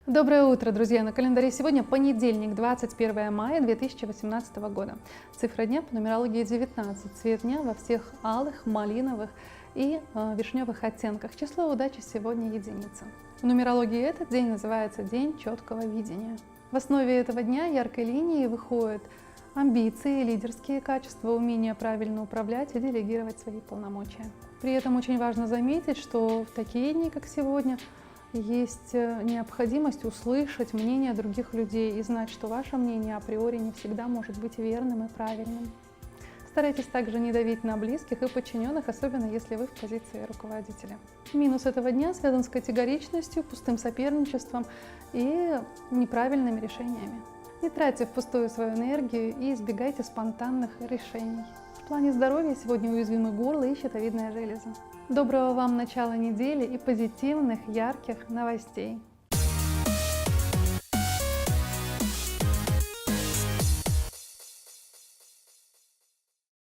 Доброе утро, друзья! На календаре сегодня понедельник, 21 мая 2018 года. Цифра дня по нумерологии 19. Цвет дня во всех алых, малиновых и вишневых оттенках. Число удачи сегодня единица. В нумерологии этот день называется День четкого видения. В основе этого дня яркой линией выходят амбиции, лидерские качества, умение правильно управлять и делегировать свои полномочия. При этом очень важно заметить, что в такие дни, как сегодня, есть необходимость услышать мнение других людей и знать, что ваше мнение априори не всегда может быть верным и правильным. Старайтесь также не давить на близких и подчиненных, особенно если вы в позиции руководителя. Минус этого дня связан с категоричностью, пустым соперничеством и неправильными решениями. Не тратьте впустую свою энергию и избегайте спонтанных решений. В плане здоровья сегодня уязвимы горло и щитовидная железа. Доброго вам начала недели и позитивных, ярких новостей!